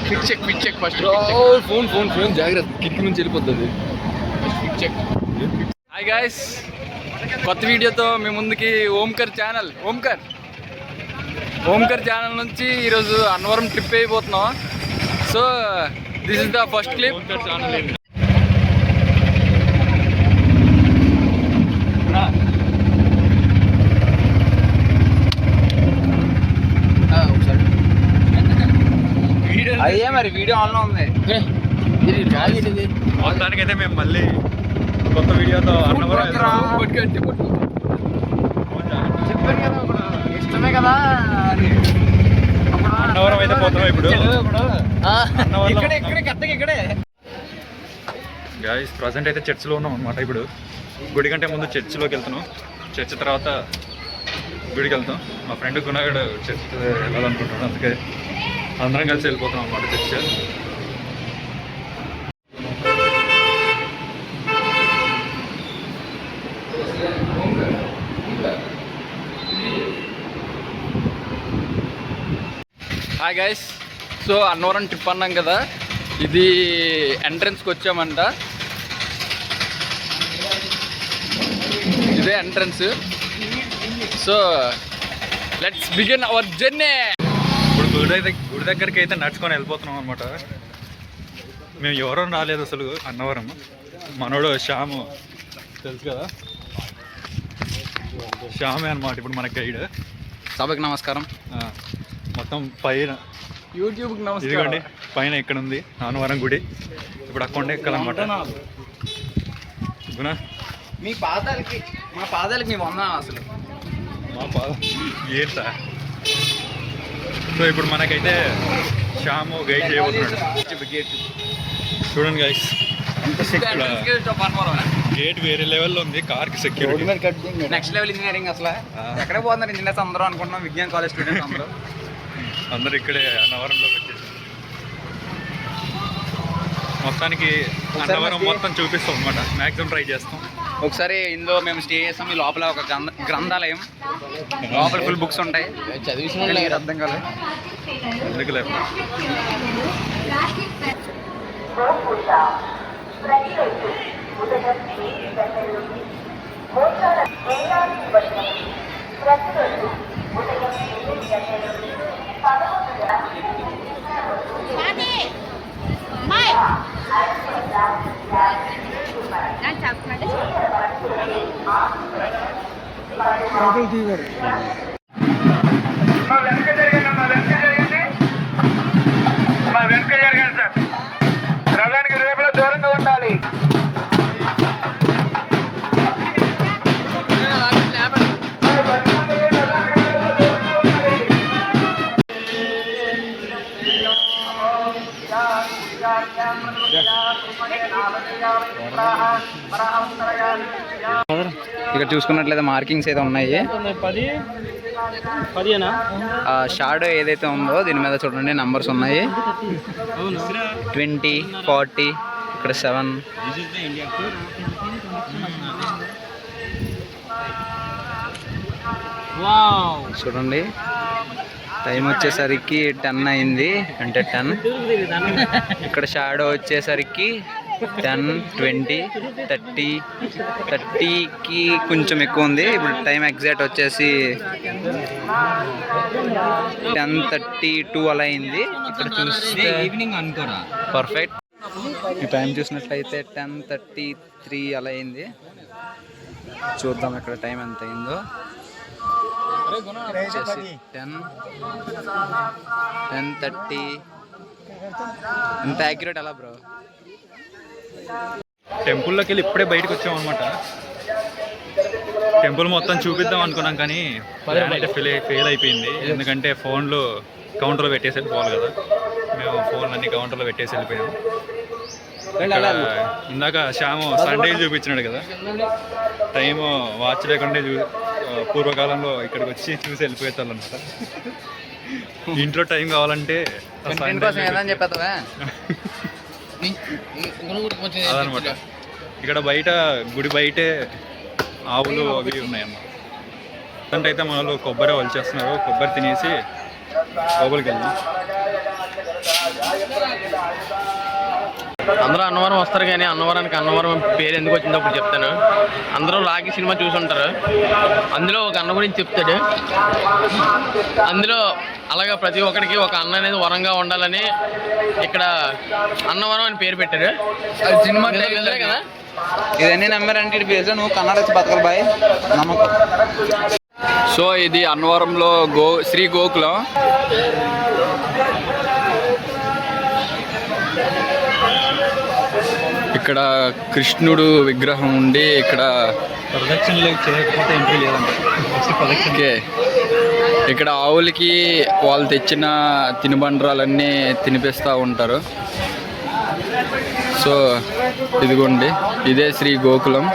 Quick check first. Phone జాగ్రత్త, కిటికీ నుంచి వెళ్ళిపోతుంది. Quick check. హాయ్ గాయ్స్, కొత్త వీడియోతో మీ ముందుకి ఓంకర్ ఛానల్ నుంచి ఈరోజు అన్నవరం ట్రిప్ అయిపోతున్నాం. So this is the first clip. అయ్యే మరి వీడియో ఆన్లో ఉంది. మొత్తానికి అయితే మేము మళ్ళీ కొత్త వీడియోతో అన్నవరం ఇష్టమే కదా. అన్నవరం అయితే పోతున్నాం ఇప్పుడు. ఇక్కడే గాయ్స్ ప్రజెంట్ అయితే చర్చిలో ఉన్నాం అనమాట. ఇప్పుడు గుడి కంటే ముందు చర్చిలోకి వెళ్తున్నాం, చర్చ్ తర్వాత గుడికి వెళ్తాం. మా ఫ్రెండ్ గుణగాడు చర్చ్ వెళ్ళాలనుకుంటున్నాడు, అందుకే అందరం కలిసి వెళ్ళిపోతున్నాం అన్నమాట church. Hi guys, so Annavaram trip అన్నాం కదా, ఇది ఎంట్రన్స్కి వచ్చామంట. ఇదే entrance. So let's begin our journey. ఇప్పుడు గుడి దగ్గరికి అయితే నడుచుకొని వెళ్ళిపోతున్నాం అనమాట. మేము ఎవరో రాలేదు అసలు అన్నవరం. మనోడు శ్యాము తెలుసు కదా, శ్యామే అనమాట ఇప్పుడు మన గైడ్. సభకి నమస్కారం. మొత్తం పైన యూట్యూబ్కి నమస్కారం. ఇదిగోండి పైన ఇక్కడ ఉంది అన్నవరం గుడి. ఇప్పుడు అక్కడ ఎక్కాలన్నమాట. మీ పాదాలకి మా పాదాలకి మేము వందాం అసలు. మా పాదం ఏంటా. సో ఇప్పుడు మనకైతే శ్యాము గైడ్ చేయబోతున్నాడు. చూడండి గైస్, గేట్ వేరే లెవెల్లో ఉంది, కార్కి సెక్యూరిటీ నెక్స్ట్ లెవెల్ ఇంజనీరింగ్. అసలు ఎక్కడ పోతున్నారు ఇంజనీర్స్ అందరూ అనుకుంటున్నాం, విజ్ఞాన్ కాలేజ్ స్టూడెంట్స్ అందరూ ఇక్కడే అన్నవరంలో పెట్టేసి. మొత్తానికి అన్నవరం మొత్తం చూపిస్తాం అనమాట, మ్యాక్సిమం ట్రై చేస్తాం. ఒకసారి ఇందులో మేము స్టే చేస్తాం. ఈ లోపల ఒక గ్రంథాలయం, లోపల ఫుల్ బుక్స్ ఉంటాయి. చదివిసిన అర్థం కాలేదు ఎందుకు లేదు. వెనక జరగండి సార్, రథానికి రేపులో దూరంగా ఉండాలి. ఇక్కడ చూసుకున్నట్లయితే మార్కింగ్స్ అయితే ఉన్నాయి. షాడో ఏదైతే ఉందో దీని మీద చూడండి నంబర్స్ ఉన్నాయి. 20, 40, ఇక్కడ 7. చూడండి టైం వచ్చేసరికి 10 అయింది, అంటే 10. ఇక్కడ షాడో వచ్చేసరికి 10, 20, 30, 30కి కొంచెం ఎక్కువ ఉంది. ఇప్పుడు టైం ఎగ్జాక్ట్ వచ్చేసి 10:32 అలా అయింది. ఇక్కడ చూస్తే ఈవినింగ్ అనుకోరా, పర్ఫెక్ట్. ఈ టైం చూసినట్లయితే 10:33 అలా అయింది. చూద్దాం ఇక్కడ టైం ఎంత అయిందో. 10:30. ఎంత యాక్యురేట్ అలా బ్రో. టెంపుల్లోకి వెళ్ళి ఇప్పుడే బయటకు వచ్చాం అనమాట. టెంపుల్ మొత్తం చూపిద్దాం అనుకున్నాం కానీ ప్లాన్ అయితే ఫెయిల్ అయిపోయింది. ఎందుకంటే ఫోన్లు కౌంటర్లో పెట్టేసి వెళ్ళిపోవాలి కదా. మేము ఫోన్లు అన్ని కౌంటర్లో పెట్టేసి వెళ్ళిపోయాము. ఇందాక శ్యాము సండే చూపించినాడు కదా, టైము వాచ్ లేకుండా పూర్వకాలంలో ఇక్కడికి వచ్చి చూసి వెళ్ళిపోతారు అనమాట. ఇంట్లో టైం కావాలంటే అదనమాట. ఇక్కడ బయట గుడి బయటే ఆవులు అవి ఉన్నాయన్నమాట. అంటే అయితే మన వాళ్ళు కొబ్బరి వలిచేస్తున్నారు. కొబ్బరి తినేసి లోపలికి వెళ్దాం. అందరూ అన్నవరం వస్తారు కానీ అన్నవరానికి అన్నవరం పేరు ఎందుకు వచ్చిందో అప్పుడు చెప్తాను. అందరూ రాగి సినిమా చూసుంటారు. అందులో ఒక అన్న గురించి చెప్తాడు. అందులో అలాగా ప్రతి ఒక్కరికి ఒక అన్న అనేది వరంగా ఉండాలని ఇక్కడ అన్నవరం అని పేరు పెట్టాడు. అది సినిమా నిజమే కదా. ఇదన్నీ నమ్మారంటే ఇటు పేరు నువ్వు కన్నడ వచ్చి బతకలు బాయ్ నమ్మకం. సో ఇది అన్నవరంలో శ్రీ గోకులం. ఇక్కడ కృష్ణుడు విగ్రహం ఉండి ఇక్కడ ప్రదక్షిణలు చేయకపోతే ఎంట్రీ లేదండి. ఓకే, ఇక్కడ ఆవులకి వాళ్ళు తెచ్చిన తినుబండ్రాలన్నీ తినిపిస్తూ ఉంటారు. సో ఇదిగోండి, ఇదే శ్రీ గోకులం.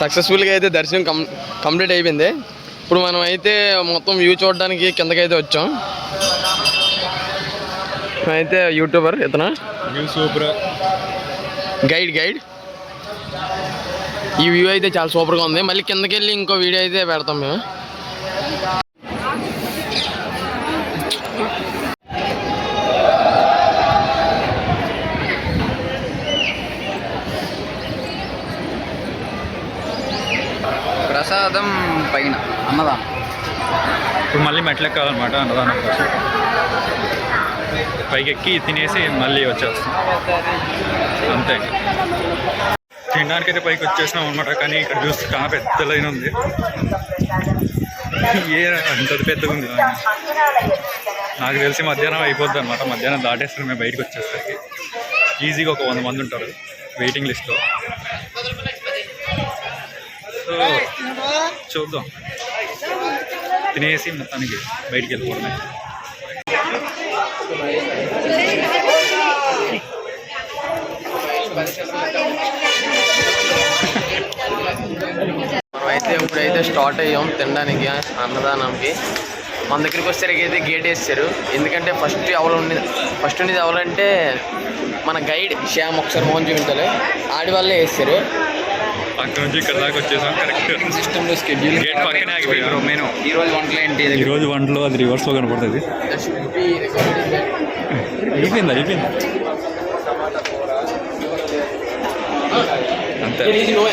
సక్సెస్ఫుల్గా అయితే దర్శనం కంప్లీట్ అయిపోయింది. ఇప్పుడు మనం అయితే మొత్తం వ్యూ చూడడానికి కిందకైతే వచ్చాం. అయితే యూట్యూబర్ ఇతను సూపర్ గైడ్ ఈ వ్యూ అయితే చాలా సూపర్గా ఉంది. మళ్ళీ కిందకి వెళ్ళి ఇంకో వీడియో అయితే పెడతాం మేము. ప్రసాదం పైన అన్నదానం. ఇప్పుడు మళ్ళీ మెట్లు ఎక్కాలన్నమాట అన్నదానం కోసం. పైకి ఎక్కి తినేసి మళ్ళీ వచ్చేస్తాం అంతే. తినడానికైతే పైకి వచ్చేసినాం అనమాట. కానీ ఇక్కడ చూస్తే చాలా పెద్ద లైన్ ఉంది. అంత పెద్దగా ఉంది. నాకు తెలిసి మధ్యాహ్నం అయిపోద్ది అనమాట. మధ్యాహ్నం దాటేస్తారు మేము బయటకు వచ్చేసరికి. ఈజీగా ఒక 100 మంది ఉంటారు వెయిటింగ్ లిస్ట్లో. సో చూద్దాం, తినేసి మొత్తానికి బయటికి వెళ్ళిపోవడమే. మనమైతే ఇప్పుడైతే స్టార్ట్ అయ్యాం తినడానికి అన్నదానానికి. మన దగ్గరికి వచ్చేసరికి అయితే గేట్ వేస్తారు. ఎందుకంటే ఫస్ట్ ఉండేది ఎవరంటే మన గైడ్ శ్యామ్. ఒకసారి మోహన్ చూపించాలి, ఆడి వాళ్ళే వేస్తారు. అక్కడ నుంచి ఇక్కడ దాకా వచ్చేసాం. కరెక్ట్ సిస్టంలో స్కెడ్యూల్ గేట్ పక్కనే ఆగిపోయారు. మెను ఈరోజు వంటలు ఏంటి? ఈరోజు వంటలో అది రివర్స్లో కనపడుతుంది. అయిపోయింది అంతే.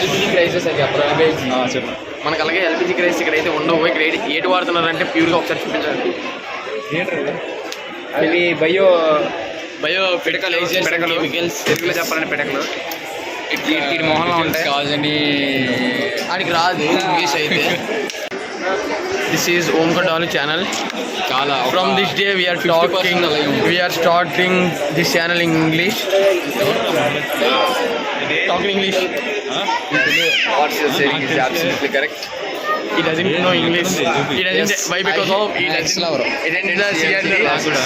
ఎల్పిజి క్రైసిస్ అని చెప్పండి. మనకు అలాగే ఎల్పిజి క్రైసిస్ ఇక్కడ అయితే ఉండవు. ఇక్కడ ఏటి వాడుతున్నారంటే ప్యూర్గా ఒకసారి చూపించాలి. ఇవి బయో కెమికల్స్ తెలుగులో చెప్పాలని పెడకలు ఇటు మొహంలో ఉంటాయి కాదండి. ఆడికి రాదు ఇంగ్లీష్ అయితే. దిస్ ఈజ్ ఓంకర్ డాలు channel. From this day we are starting this channel in English. Talking English. What you're saying is absolutely correct. He doesn't know English. He doesn't. Why? Because of he attended the CRT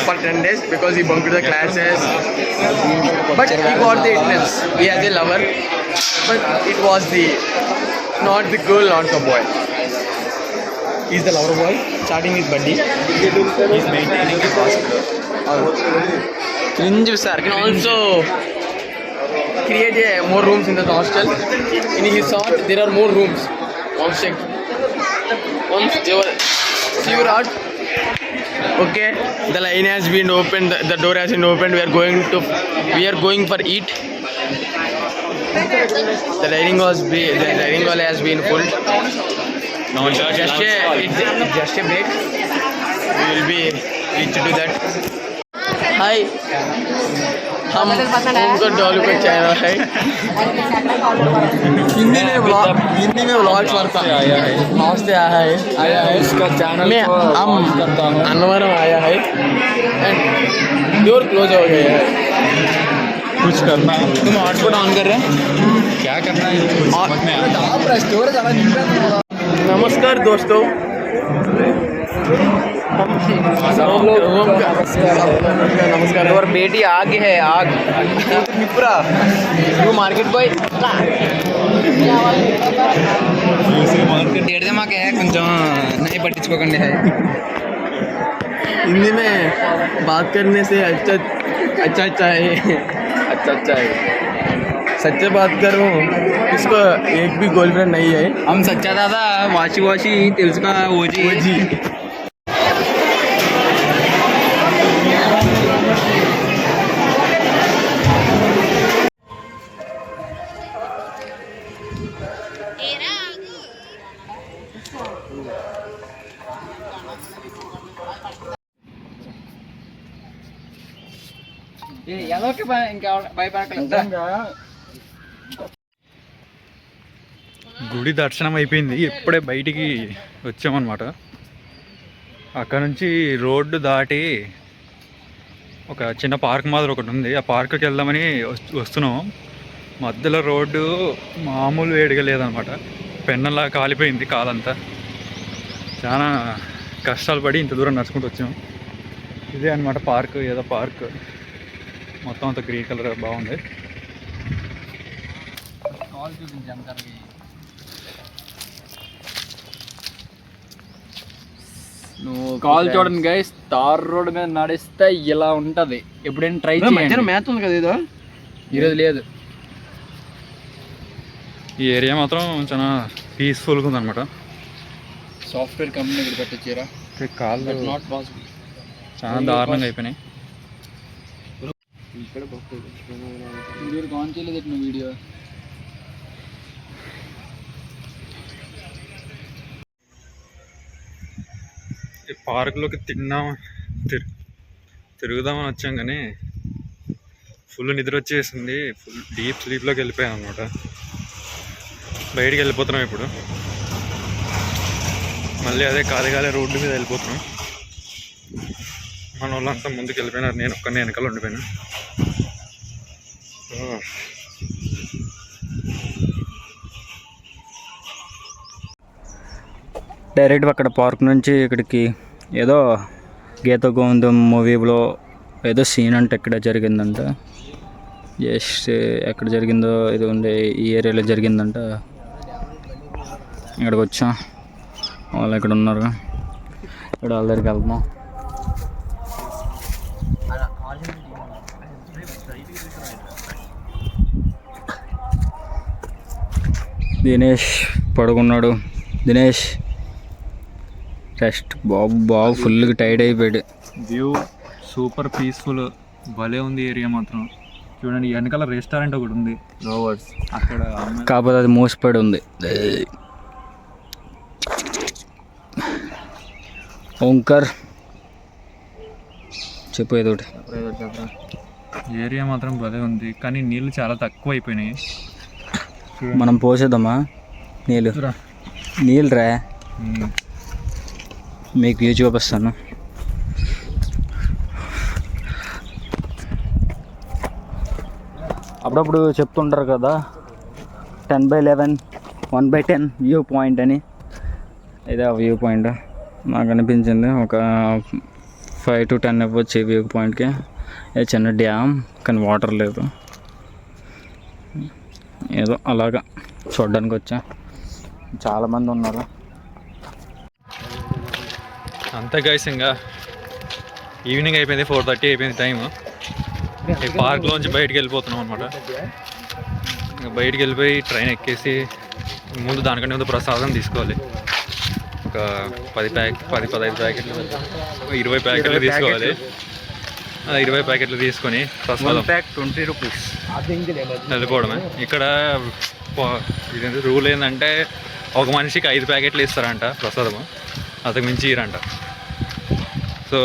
for 10 days because he bunked the classes. But he got the attendance. He has a lover, but it was not the girl, not the boy. He's the lover boy, starting with Buddy. He's maintaining the hospital. Cringe sir. You can also create more rooms in the hostel. In his thought, there are more rooms. Once your art. Okay, the line has been opened. The door has been opened. We are going for eat. The dining hall has been full. No, just a break. We will be reached to that. Hi. हम ओमकर डॉलू का channel है. हिंदी में vlogs बनता है. आया है इसका channel में हम अनवरम आया है एंड डोर क्लोज हो गया है. कुछ करना है. तुम हॉटस्पॉट ऑन कर रहे हैं? क्या करना है कुछ समझ में आ रहा. नमस्कार दोस्तों. नमस्कार. और बेटी आगे है आग पूरा यू मार्केट बॉय. डेढ़ दिमाग है कुछ नहीं पट्टिंచుకోకండి है. हिंदी में बात करने से अच्छा है. सच्चे बात करूं इसको एक भी गर्लफ्रेंड नहीं है हम सच्चा दादा वाची वाची తెలుసుగా ఓజీ ఏదోకి ఇంకా భయపడకలేదు. గుడి దర్శనం అయిపోయింది, ఇప్పుడే బయటికి వచ్చామన్నమాట. అక్కడ నుంచి రోడ్డు దాటి ఒక చిన్న పార్క్ మాదిరి ఒకటి ఉంది, ఆ పార్క్కి వెళ్దామని వస్తున్నాం. మధ్యలో రోడ్డు మామూలు వేడిగా లేదనమాట, పెన్నలా కాలిపోయింది కాలంతా. చాలా కష్టాలు పడి ఇంత దూరం నడుచుకుంటూ వచ్చాం. ఇదే అనమాట పార్క్, ఏదో పార్క్ మొత్తం అంతా గ్రీన్ కలర్ బాగుంది. కాల్ చూడండి గైస్, తార్ రోడ్ మీద నడిస్తే ఇలా ఉంటది. ఎప్పుడైనా ట్రై చేయండి. మ్యాచ్ ఉంది కదా ఏదో, ఈరోజు లేదు. ఈ ఏరియా మాత్రం చాలా పీస్ఫుల్గా ఉందన్నమాట. సాఫ్ట్వేర్ కంపెనీ ఇక్కడ పెట్టచ్చారా? కాళ్ళు నాట్ పాసిబుల్, చాలా దారుణంగా అయిపోయినాయి. మీరు కాన్ చేయలేదు నువ్వు వీడియో. ఈ పార్క్లోకి తిరుగుదామని వచ్చాం కానీ ఫుల్ నిద్ర వచ్చేసింది. ఫుల్ డీప్ స్లీప్లోకి వెళ్ళిపోయాం అనమాట. బయటికి వెళ్ళిపోతున్నాం ఇప్పుడు. మళ్ళీ అదే ఖాళీ రోడ్డు మీద వెళ్ళిపోతున్నాం. మన వాళ్ళంతా ముందుకు వెళ్ళిపోయినారు, నేను ఒక్కనే వెనకాల ఉండిపోయాను. డైరెక్ట్ అక్కడ పార్క్ నుంచి ఇక్కడికి ఏదో గీత గోవిందం మూవీలో ఏదో సీన్ అంటే ఎక్కడ జరిగిందంట. జస్ట్ ఎక్కడ జరిగిందో ఇది ఉండే ఈ ఏరియాలో జరిగిందంట. ఇక్కడికి వచ్చాం, వాళ్ళు ఇక్కడ ఉన్నారు, ఇక్కడ వాళ్ళ దగ్గరికి వెళ్తున్నాం. దినేష్ పడుకున్నాడు. దినేష్ రెస్ట్. బాబు ఫుల్గా టైర్డ్ అయిపోయాడు. వ్యూ సూపర్ పీస్ఫుల్, భలే ఉంది ఏరియా మాత్రం. చూడండి వెనకాల రెస్టారెంట్ ఒకటి ఉంది అక్కడ, కాకపోతే అది మూసిపడి ఉంది. ఓంకర్ చెప్పు ఏదో ఒకటి. ఏరియా మాత్రం భలే ఉంది, కానీ నీళ్ళు చాలా తక్కువ అయిపోయినాయి. మనం పోసేద్దామా నీళ్ళు? నీళ్ళు రా, మీకు వ్యూ చూపిస్తాను. అప్పుడప్పుడు చెప్తుంటారు కదా 10/11 1/10 వ్యూ పాయింట్ అని. ఇదే ఆ వ్యూ పాయింట్. నాకు అనిపించింది ఒక 5 to 10 అవ్వచ్చు వ్యూ పాయింట్కి. చిన్న డ్యామ్, కానీ వాటర్ లేదు. ఏదో అలాగా చూడడానికి వచ్చా. చాలామంది ఉన్నారు. అంతే గైస్, ఇంకా ఈవినింగ్ అయిపోయింది, 4:30 అయిపోయింది టైము. ఈ పార్క్లోంచి బయటికి వెళ్ళిపోతున్నాం అనమాట. ఇంకా బయటికి వెళ్ళిపోయి ట్రైన్ ఎక్కేసి ముందు దానికంటే ముందు ప్రసాదం తీసుకోవాలి. ఒక 10-15 ప్యాకెట్లు, 20 ప్యాకెట్లు తీసుకోవాలి. 20 ప్యాకెట్లు తీసుకొని ప్రసాదం 20 రూపీస్ వెళ్ళిపోవడమే. ఇక్కడ ఇది రూల్ ఏంటంటే ఒక మనిషికి 5 ప్యాకెట్లు ఇస్తారంట ప్రసాదము, అంతకు మించి ఇరంట. సో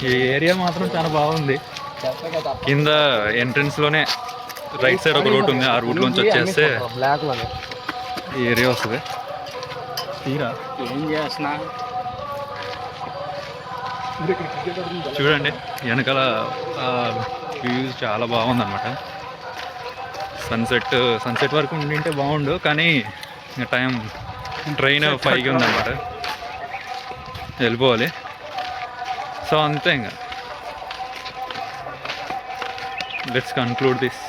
ఈ ఏరియా మాత్రం చాలా బాగుంది. కింద ఎంట్రన్స్లోనే రైట్ సైడ్ ఒక రూట్ ఉంది, ఆ రూట్లోంచి వచ్చేస్తే ఈ ఏరియా వస్తుంది. తీరా ఏం చేస్తున్నా చూడండి, వెనకాల వ్యూస్ చాలా బాగుందన్నమాట. సన్సెట్ వరకు ఉండింటే బాగుండు, కానీ టైం ట్రైన్ 5కి ఉందన్నమాట, వెళ్ళిపోవాలి. సో అంతే, ఇంకా లెట్స్ కన్క్లూడ్ దిస్.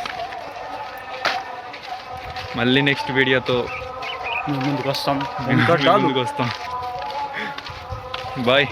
మళ్ళీ నెక్స్ట్ వీడియోతో ముందుకు వస్తాం. బాయ్.